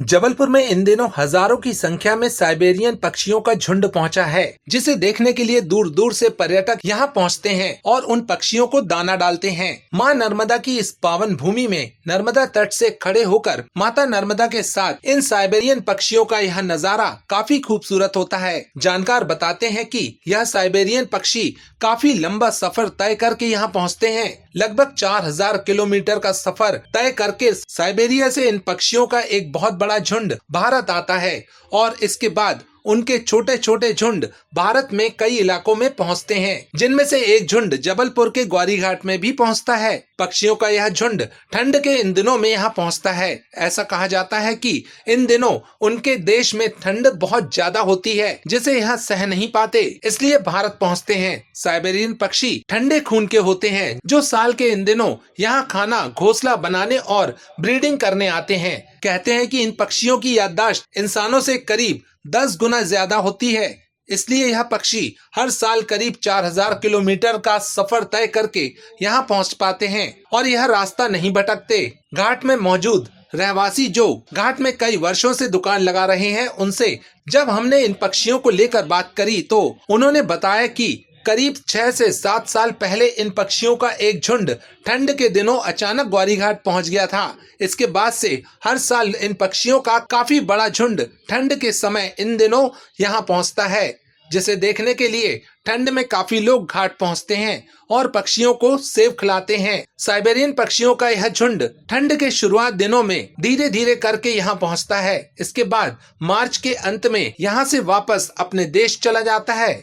जबलपुर में इन दिनों हजारों की संख्या में साइबेरियन पक्षियों का झुंड पहुंचा है, जिसे देखने के लिए दूर दूर से पर्यटक यहां पहुंचते हैं और उन पक्षियों को दाना डालते हैं। मां नर्मदा की इस पावन भूमि में नर्मदा तट से खड़े होकर माता नर्मदा के साथ इन साइबेरियन पक्षियों का यह नजारा काफी खूबसूरत होता है। जानकार बताते हैं कि यह साइबेरियन पक्षी काफी लंबा सफर तय करके यहाँ पहुँचते हैं। लगभग 4000 किलोमीटर का सफर तय करके साइबेरिया से इन पक्षियों का एक बहुत बड़ा झुंड भारत आता है और इसके बाद उनके छोटे छोटे झुंड भारत में कई इलाकों में पहुंचते हैं, जिनमें से एक झुंड जबलपुर के ग्वारी घाट में भी पहुंचता है। पक्षियों का यह झुंड ठंड के इन दिनों में यहाँ पहुंचता है। ऐसा कहा जाता है कि इन दिनों उनके देश में ठंड बहुत ज्यादा होती है, जिसे यहाँ सह नहीं पाते, इसलिए भारत पहुंचते हैं। साइबेरियन पक्षी ठंडे खून के होते हैं, जो साल के इन दिनों यहाँ खाना घोंसला बनाने और ब्रीडिंग करने आते हैं। कहते हैं कि इन पक्षियों की याददाश्त इंसानों से करीब 10 गुना ज्यादा होती है, इसलिए यह पक्षी हर साल करीब 4000 किलोमीटर का सफर तय करके यहाँ पहुँच पाते हैं और यह रास्ता नहीं भटकते। घाट में मौजूद रहवासी जो घाट में कई वर्षों से दुकान लगा रहे हैं, उनसे जब हमने इन पक्षियों को लेकर बात करी तो उन्होंने बताया कि करीब 6 से 7 साल पहले इन पक्षियों का एक झुंड ठंड के दिनों अचानक ग्वारी घाट पहुंच गया था। इसके बाद से हर साल इन पक्षियों का काफी बड़ा झुंड ठंड के समय इन दिनों यहां पहुंचता है, जिसे देखने के लिए ठंड में काफी लोग घाट पहुंचते हैं और पक्षियों को सेब खिलाते हैं। साइबेरियन पक्षियों का यह झुंड ठंड के शुरुआत दिनों में धीरे धीरे करके यहाँ पहुंचता है। इसके बाद मार्च के अंत में यहाँ से वापस अपने देश चला जाता है।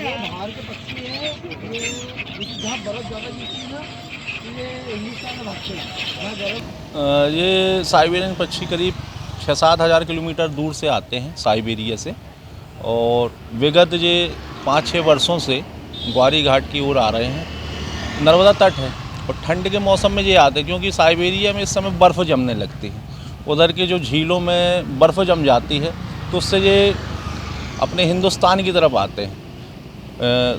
बाहर के पक्षी है, जहाँ बर्फ ज़्यादा गिरती है ये हिंदुस्तान में भागते हैं। ये साइबेरियन पक्षी करीब 6-7 हज़ार किलोमीटर दूर से आते हैं साइबेरिया से, और विगत ये 5-6 वर्षों से ग्वारी घाट की ओर आ रहे हैं। नर्मदा तट है और ठंड के मौसम में ये आते हैं, क्योंकि साइबेरिया में इस समय बर्फ़ जमने लगती है। उधर के जो झीलों में बर्फ़ जम जाती है तो उससे ये अपने हिंदुस्तान की तरफ आते हैं।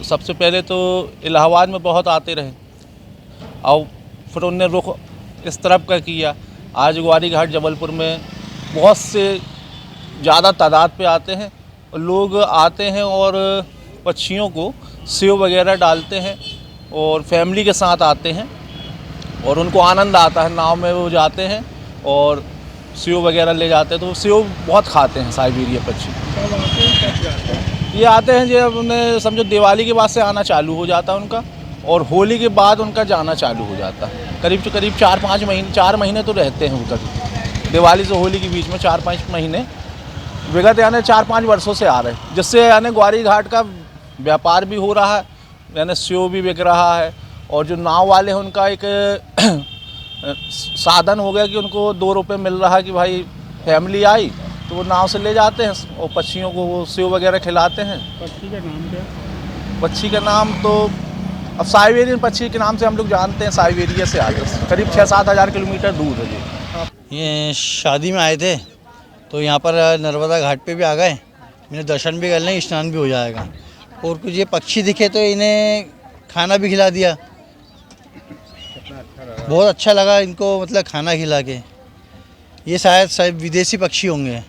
सबसे पहले तो इलाहाबाद में बहुत आते रहे और फिर उन्होंने रुख इस तरफ का किया। आज ग्वारी घाट जबलपुर में बहुत से ज़्यादा तादाद पे आते हैं, लोग आते हैं और पक्षियों को सेव वगैरह डालते हैं और फैमिली के साथ आते हैं और उनको आनंद आता है। नाव में वो जाते हैं और सेव वगैरह ले जाते हैं, तो वो सेव बहुत खाते हैं साइबेरिया पक्षी। ये आते हैं जब उन्हें समझो दिवाली के बाद से आना चालू हो जाता है उनका, और होली के बाद उनका जाना चालू हो जाता है। करीब 4 महीने तो रहते हैं उधर। दिवाली से होली के बीच में 4-5 महीने विगत यानी 4-5 वर्षों से आ रहे हैं, जिससे यानी ग्वारी घाट का व्यापार भी हो रहा है, यानी सेव भी बिक रहा है। और जो नाव वाले हैं उनका एक साधन हो गया कि उनको 2 रुपये मिल रहा है कि भाई फैमिली आई तो वो नाव से ले जाते हैं और पक्षियों को वो सेव वगैरह खिलाते हैं। पक्षी का नाम क्या? पक्षी का नाम तो अब साइबेरियन पक्षी के नाम से हम लोग जानते हैं। साइबेरिया से आगे करीब 6-7 हज़ार किलोमीटर दूर है ये शादी में आए थे तो यहाँ पर नर्मदा घाट पे भी आ गए, मैंने दर्शन भी कर लें, स्नान भी हो जाएगा। और कुछ ये पक्षी दिखे तो इन्हें खाना भी खिला दिया। बहुत अच्छा लगा इनको, मतलब खाना खिला के। ये शायद विदेशी पक्षी होंगे।